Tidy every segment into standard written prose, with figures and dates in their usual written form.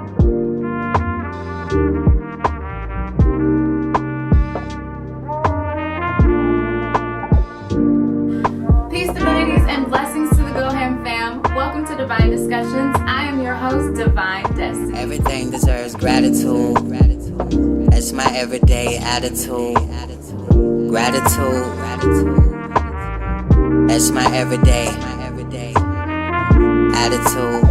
Peace, divinities, and blessings to the Go Ham fam. Welcome to Divine Discussions. I am your host, Divine Destiny. Everything deserves gratitude. That's my everyday attitude. Gratitude. That's my everyday attitude.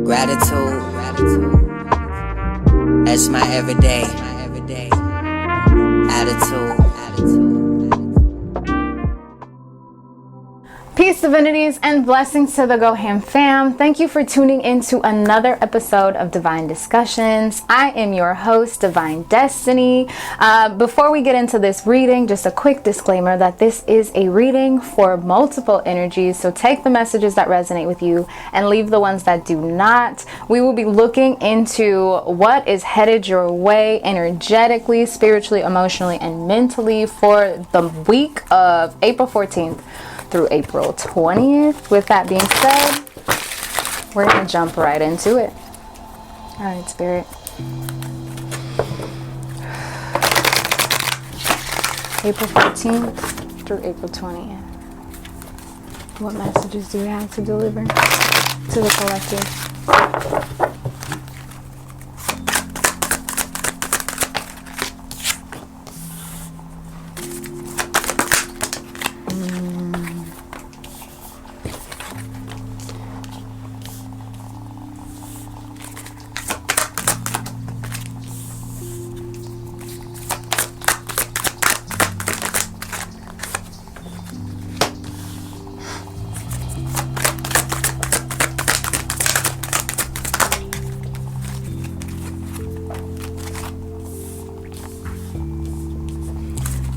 Gratitude. That's my everyday attitude. Peace, divinities, and blessings to the Go Ham fam. Thank you for tuning in to another episode of Divine Discussions. I am your host, Divine Destiny. Before we get into this reading, just a quick disclaimer that this is a reading for multiple energies. So take the messages that resonate with you and leave the ones that do not. We will be looking into what is headed your way energetically, spiritually, emotionally, and mentally for the week of April 14th. Through April 20th. With that being said, we're going to jump right into it. All right, Spirit. April 14th through April 20th. What messages do we have to deliver to the collective?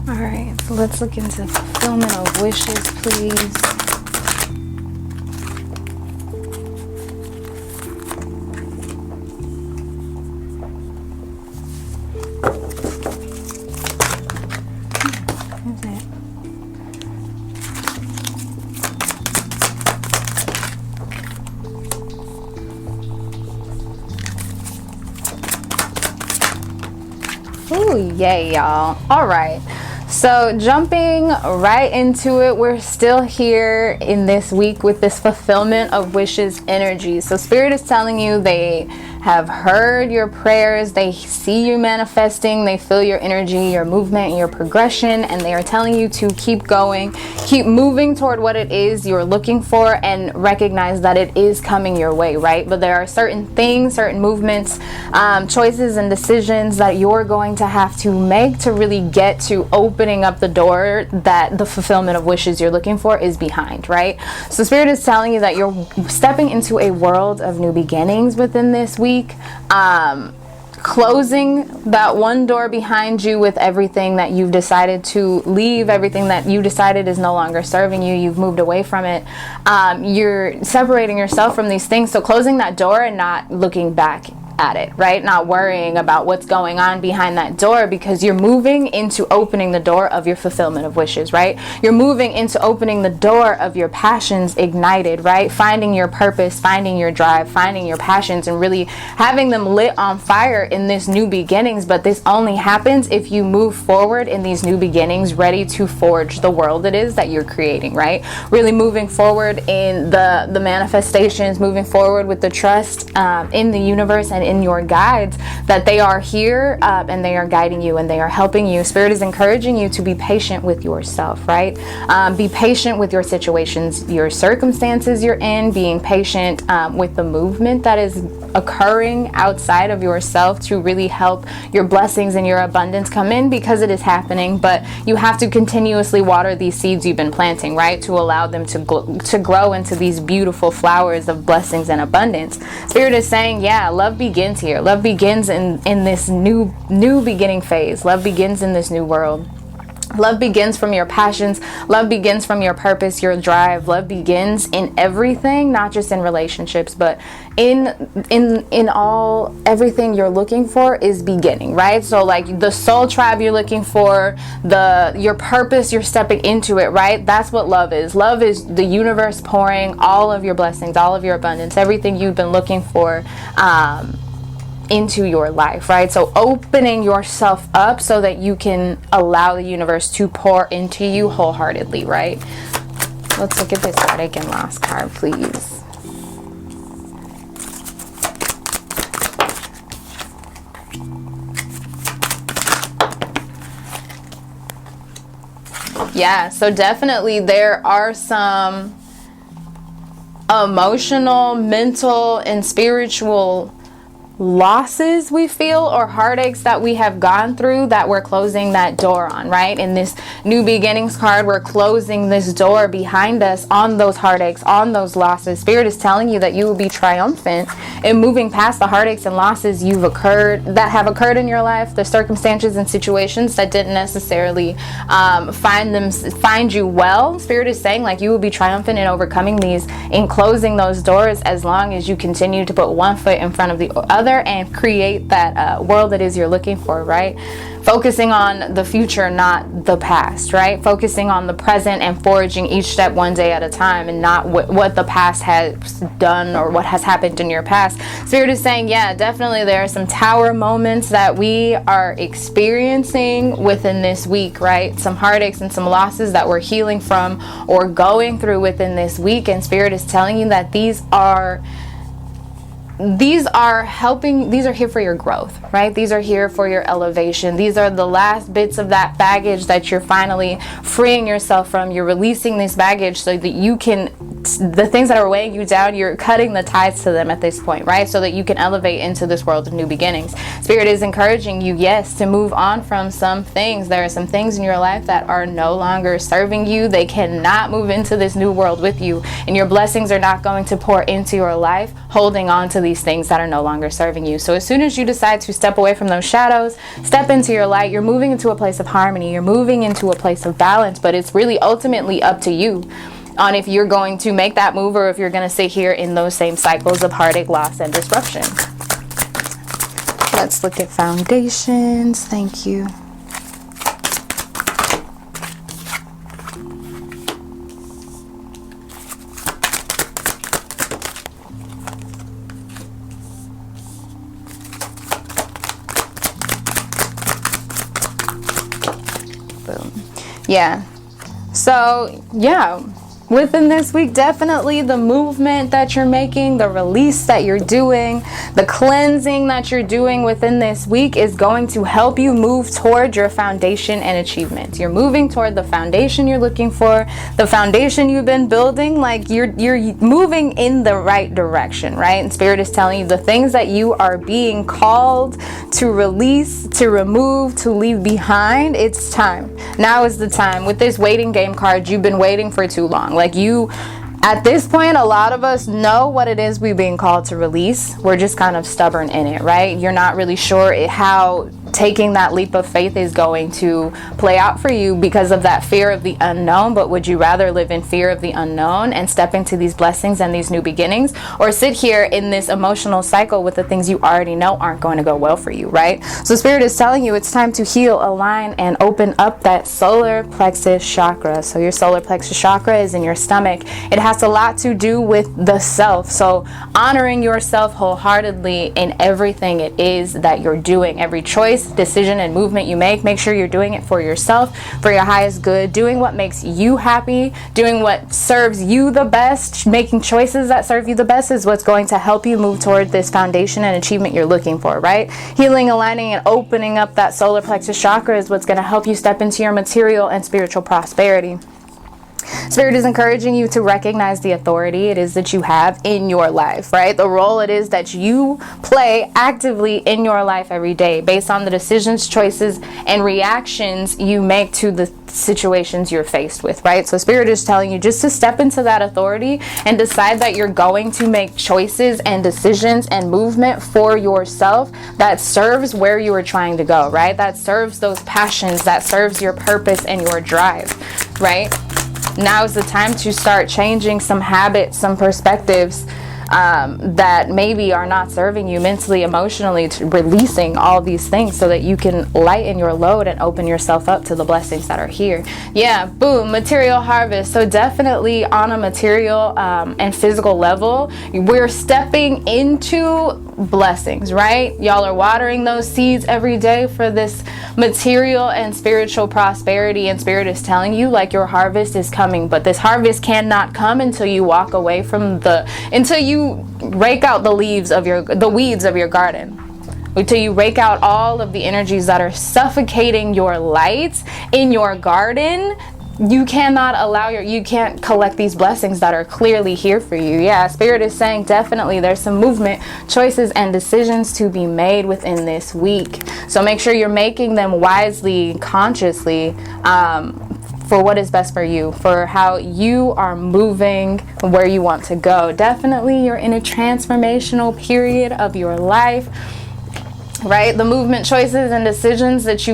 Alright, so let's look into fulfillment of wishes, please. What is it? Ooh, yay, y'all. Alright. So jumping right into it, we're still here in this week with this fulfillment of wishes energy. So Spirit is telling you they have heard your prayers, they see you manifesting, they feel your energy, your movement, and your progression, and they are telling you to keep going, keep moving toward what it is you're looking for, and recognize that it is coming your way, right? But there are certain things, certain movements, choices, and decisions that you're going to have to make to really get to opening up the door that the fulfillment of wishes you're looking for is behind, right? So Spirit is telling you that you're stepping into a world of new beginnings within this week. Closing that one door behind you with everything that you've decided to leave, everything that you decided is no longer serving you, you've moved away from it. You're separating yourself from these things. So closing that door and not looking back at it, right? Not worrying about what's going on behind that door, because you're moving into opening the door of your fulfillment of wishes, right? You're moving into opening the door of your passions ignited, right? Finding your purpose, finding your drive, finding your passions, and really having them lit on fire in this new beginnings. But this only happens if you move forward in these new beginnings, ready to forge the world it is that you're creating, right? Really moving forward in the manifestations, moving forward with the trust in the universe and in your guides, that they are here and they are guiding you and they are helping you. Spirit is encouraging you to be patient with yourself, right? Be patient with your situations, your circumstances you're in, being patient with the movement that is occurring outside of yourself to really help your blessings and your abundance come in, because it is happening. But you have to continuously water these seeds you've been planting, right? To allow them to grow into these beautiful flowers of blessings and abundance. Spirit is saying, yeah, love begins here. Love begins in this new beginning phase. Love begins in this new world. Love begins from your passions. Love begins from your purpose, your drive. Love begins in everything, not just in relationships, but in all, everything you're looking for is beginning, right? So like the soul tribe you're looking for, your purpose, you're stepping into it, right? That's what love is. Love is the universe pouring all of your blessings, all of your abundance, everything you've been looking for, into your life, right? So opening yourself up so that you can allow the universe to pour into you wholeheartedly, right? Let's look at this heartache and loss card, please. Yeah, so definitely there are some emotional, mental, and spiritual losses we feel, or heartaches that we have gone through, that we're closing that door on, right? In this new beginnings card, we're closing this door behind us on those heartaches, on those losses. Spirit is telling you that you will be triumphant in moving past the heartaches and losses that have occurred in your life, the circumstances and situations that didn't necessarily find you well. Spirit is saying like you will be triumphant in overcoming these, in closing those doors, as long as you continue to put one foot in front of the other and create that world that is you're looking for, right? Focusing on the future, not the past, right? Focusing on the present and forging each step one day at a time, and not what the past has done or what has happened in your past. Spirit is saying, yeah, definitely there are some tower moments that we are experiencing within this week, right? Some heartaches and some losses that we're healing from or going through within this week. And Spirit is telling you that these are here for your growth, right? These are here for your elevation. These are the last bits of that baggage that you're finally freeing yourself from. You're releasing this baggage so that you can, the things that are weighing you down, you're cutting the ties to them at this point, right? So that you can elevate into this world of new beginnings. Spirit is encouraging you, yes, to move on from some things. There are some things in your life that are no longer serving you. They cannot move into this new world with you, and your blessings are not going to pour into your life holding on to these things that are no longer serving you. So as soon as you decide to step away from those shadows, step into your light, you're moving into a place of harmony, you're moving into a place of balance. But it's really ultimately up to you on if you're going to make that move, or if you're going to sit here in those same cycles of heartache, loss, and disruption. Let's look at foundations. Thank you. Yeah. So, yeah. Within this week, definitely the movement that you're making, the release that you're doing, the cleansing that you're doing within this week is going to help you move toward your foundation and achievements. You're moving toward the foundation you're looking for, the foundation you've been building. Like you're moving in the right direction, right? And Spirit is telling you the things that you are being called to release, to remove, to leave behind. It's time. Now is the time. With this waiting game card, you've been waiting for too long. Like you, at this point, a lot of us know what it is we're being called to release. We're just kind of stubborn in it, right? You're not really sure how taking that leap of faith is going to play out for you because of that fear of the unknown. But would you rather live in fear of the unknown and step into these blessings and these new beginnings, or sit here in this emotional cycle with the things you already know aren't going to go well for you, right? So Spirit is telling you it's time to heal, align, and open up that solar plexus chakra. So your solar plexus chakra is in your stomach. It has a lot to do with the self. So honoring yourself wholeheartedly in everything it is that you're doing, every choice, decision, and movement you make sure you're doing it for yourself, for your highest good, doing what makes you happy, doing what serves you the best. Making choices that serve you the best is what's going to help you move toward this foundation and achievement you're looking for, right? Healing, aligning, and opening up that solar plexus chakra is what's going to help you step into your material and spiritual prosperity. Spirit is encouraging you to recognize the authority it is that you have in your life, right? The role it is that you play actively in your life every day based on the decisions, choices, and reactions you make to the situations you're faced with, right? So Spirit is telling you just to step into that authority and decide that you're going to make choices and decisions and movement for yourself that serves where you are trying to go, right? That serves those passions, that serves your purpose and your drive, right? Now is the time to start changing some habits, some perspectives that maybe are not serving you mentally, emotionally, to releasing all these things so that you can lighten your load and open yourself up to the blessings that are here. Yeah, boom, material harvest. So definitely on a material and physical level, we're stepping into blessings, right? Y'all are watering those seeds every day for this material and spiritual prosperity, and Spirit is telling you like your harvest is coming, but this harvest cannot come until you walk away from until you rake out the weeds of your garden, until you rake out all of the energies that are suffocating your light in your garden. You can't collect these blessings that are clearly here for you. Yeah, Spirit is saying definitely there's some movement, choices, and decisions to be made within this week. So make sure you're making them wisely, consciously, for what is best for you, for how you are moving, where you want to go. Definitely you're in a transformational period of your life, right? The movement, choices, and decisions that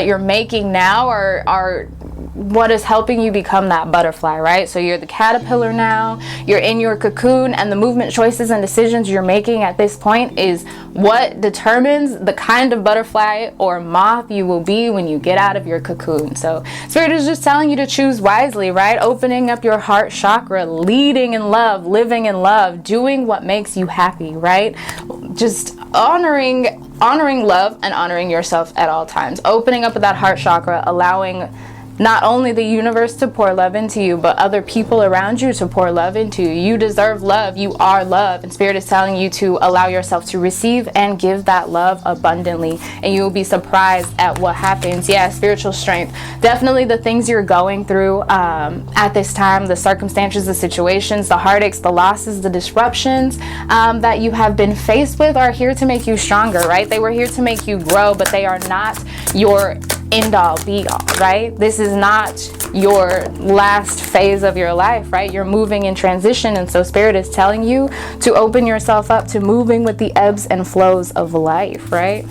you're making now are what is helping you become that butterfly, right? So you're the caterpillar now, you're in your cocoon, and the movement, choices, and decisions you're making at this point is what determines the kind of butterfly or moth you will be when you get out of your cocoon. So Spirit is just telling you to choose wisely, right? Opening up your heart chakra, leading in love, living in love, doing what makes you happy, right? Just honoring love and honoring yourself at all times. Opening up that heart chakra, allowing not only the universe to pour love into you, but other people around you to pour love into you. You deserve love. You are love. And Spirit is telling you to allow yourself to receive and give that love abundantly. And you will be surprised at what happens. Yeah, spiritual strength. Definitely the things you're going through at this time, the circumstances, the situations, the heartaches, the losses, the disruptions that you have been faced with are here to make you stronger, right? They were here to make you grow, but they are not your end all be all, right? This is not your last phase of your life, right? You're moving in transition, and so Spirit is telling you to open yourself up to moving with the ebbs and flows of life, right?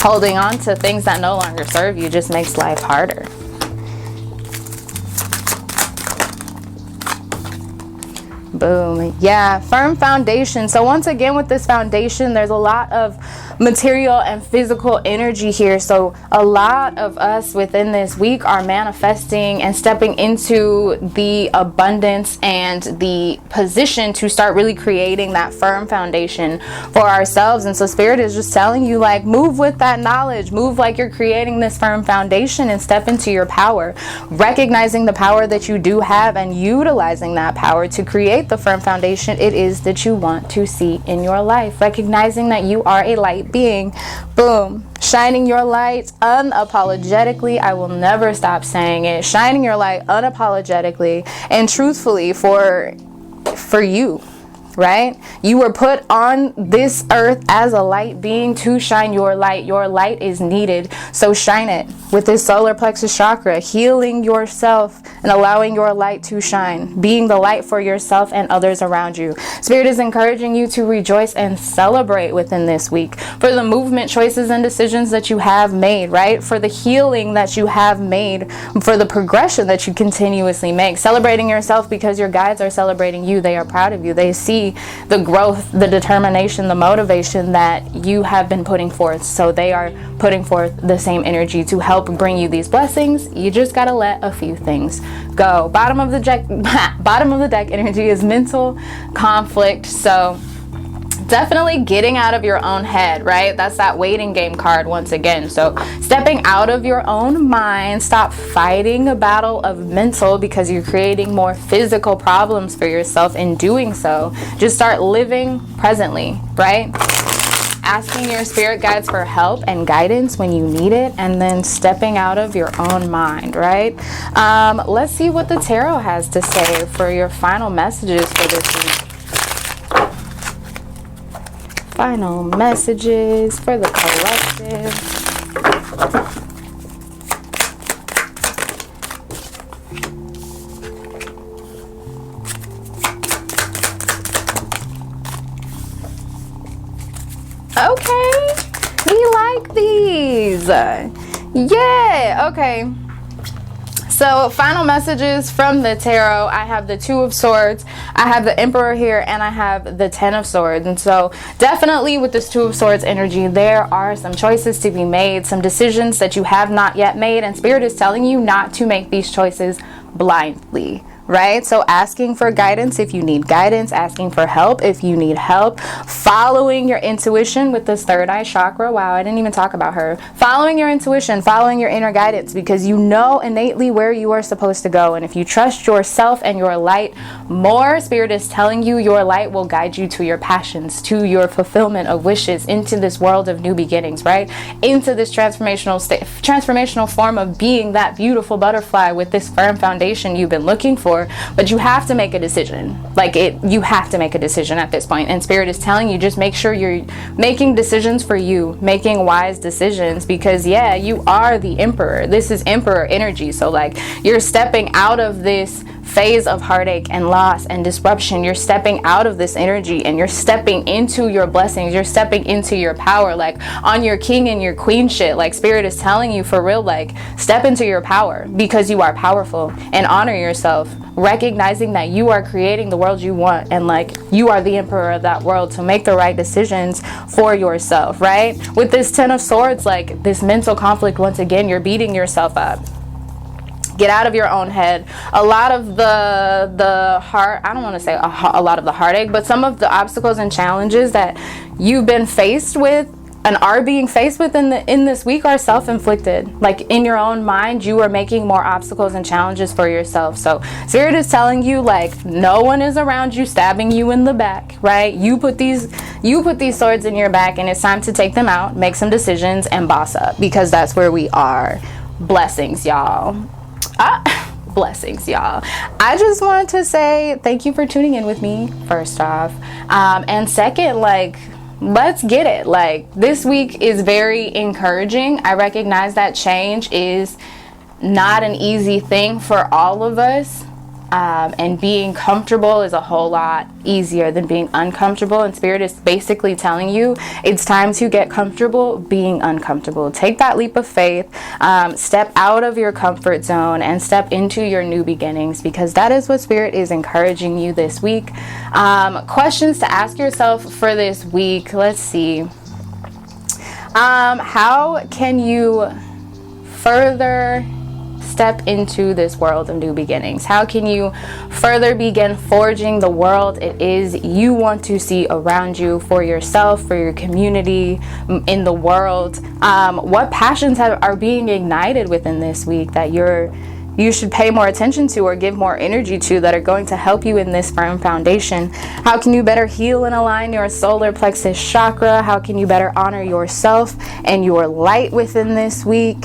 Holding on to things that no longer serve you just makes life harder. Boom. Yeah, firm foundation. So once again, with this foundation, there's a lot of material and physical energy here. So a lot of us within this week are manifesting and stepping into the abundance and the position to start really creating that firm foundation for ourselves. And so Spirit is just telling you, like, move with that knowledge, move like you're creating this firm foundation, and step into your power, recognizing the power that you do have and utilizing that power to create the firm foundation it is that you want to see in your life, recognizing that you are a light being. Boom. Shining your light unapologetically. I will never stop saying it. Shining your light unapologetically and truthfully for you, right? You were put on this earth as a light being to shine your light. Your light is needed, so shine it with this solar plexus chakra, healing yourself and allowing your light to shine, being the light for yourself and others around you. Spirit is encouraging you to rejoice and celebrate within this week for the movement, choices, and decisions that you have made, right? For the healing that you have made, for the progression that you continuously make. Celebrating yourself because your guides are celebrating you. They are proud of you. They see the growth, the determination, the motivation that you have been putting forth. So they are putting forth the same energy to help bring you these blessings. You just gotta let a few things go. Bottom of the deck energy is mental conflict. So definitely getting out of your own head, right? That's that waiting game card once again. So stepping out of your own mind, stop fighting a battle of mental because you're creating more physical problems for yourself in doing so. Just start living presently, right? asking your spirit guides for help and guidance when you need it, and then stepping out of your own mind, right? Let's see what the tarot has to say for your final messages for this week. Final messages for the collective. Okay, we like these. Yeah, okay. So final messages from the tarot. I have the Two of Swords, I have the Emperor here, and I have the Ten of Swords. And so definitely with this Two of Swords energy, there are some choices to be made, some decisions that you have not yet made, and Spirit is telling you not to make these choices blindly. Right? So asking for guidance if you need guidance, asking for help if you need help, following your intuition with this third eye chakra. Wow, I didn't even talk about her. Following your intuition, following your inner guidance, because you know innately where you are supposed to go. And if you trust yourself and your light more, Spirit is telling you your light will guide you to your passions, to your fulfillment of wishes, into this world of new beginnings, right? Into this transformational form of being that beautiful butterfly with this firm foundation you've been looking for. But you have to make a decision. You have to make a decision at this point. And Spirit is telling you, just make sure you're making decisions for you, making wise decisions, because yeah, you are the Emperor. This is Emperor energy. So you're stepping out of this phase of heartache and loss and disruption. You're stepping out of this energy and you're stepping into your blessings. You're stepping into your power, on your king and your queen shit. Spirit is telling you for real, step into your power, because you are powerful, and honor yourself, recognizing that you are creating the world you want, and you are the Emperor of that world, to make the right decisions for yourself, right? With this Ten of Swords, this mental conflict, once again, you're beating yourself up. Get out of your own head. A lot of the heart, I don't want to say a lot of the heartache, but some of the obstacles and challenges that you've been faced with and are being faced with in this week are self-inflicted. In your own mind, you are making more obstacles and challenges for yourself. So Spirit is telling you no one is around you stabbing you in the back, right? You put these swords in your back, and it's time to take them out, make some decisions, and boss up, because that's where we are. Blessings, y'all. Blessings, y'all. I just wanted to say thank you for tuning in with me, first off, and second, let's get it. This week is very encouraging. I recognize that change is not an easy thing for all of us, and being comfortable is a whole lot easier than being uncomfortable, and Spirit is basically telling you it's time to get comfortable being uncomfortable. Take that leap of faith, step out of your comfort zone and step into your new beginnings, because that is what Spirit is encouraging you this week. Questions to ask yourself for this week. Let's see. How can you further step into this world of new beginnings? How can you further begin forging the world it is you want to see around you, for yourself, for your community, in the world? What passions are being ignited within this week that you should pay more attention to or give more energy to, that are going to help you in this firm foundation? How can you better heal and align your solar plexus chakra? How can you better honor yourself and your light within this week?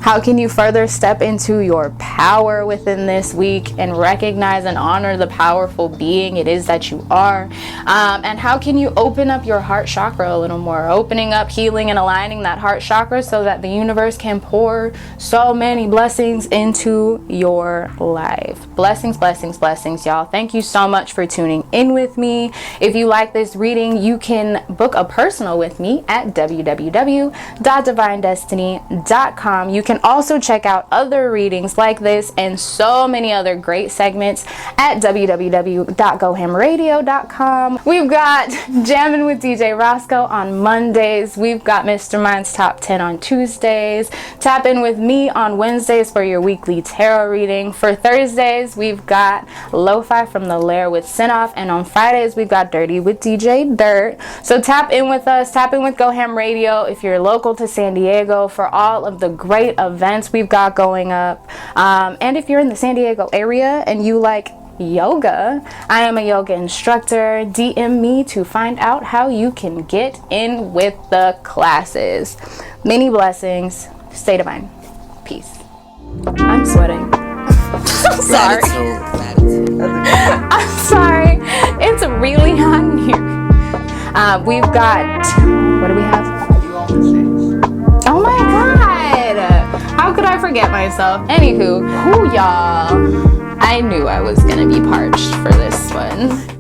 How can you further step into your power within this week and recognize and honor the powerful being it is that you are? And how can you open up your heart chakra a little more? Opening up, healing, and aligning that heart chakra so that the universe can pour so many blessings into your life. Blessings, blessings, blessings, y'all. Thank you so much for tuning in with me. If you like this reading, you can book a personal with me at www.DVNDestini.com. You can also check out other readings like this and so many other great segments at www.gohamradio.com. We've got Jammin' with DJ Roscoe on Mondays. We've got Mr. Mind's Top 10 on Tuesdays. Tap in with me on Wednesdays for your weekly tarot reading. For Thursdays, we've got Lo-Fi from the Lair with Sinoff. And on Fridays, we've got Dirty with DJ Dirt. So tap in with us. Tap in with Go Ham Radio if you're local to San Diego for all of the great events we've got going up. And if you're in the San Diego area and you like yoga. I am a yoga instructor. DM me to find out how you can get in with the classes. Many blessings. Stay divine. Peace. I'm sweating. I'm sorry. Gratitude. I'm sorry. It's really hot in here. We've got, what do we have? Oh my god. How could I forget myself? Anywho, y'all. I knew I was gonna be parched for this one.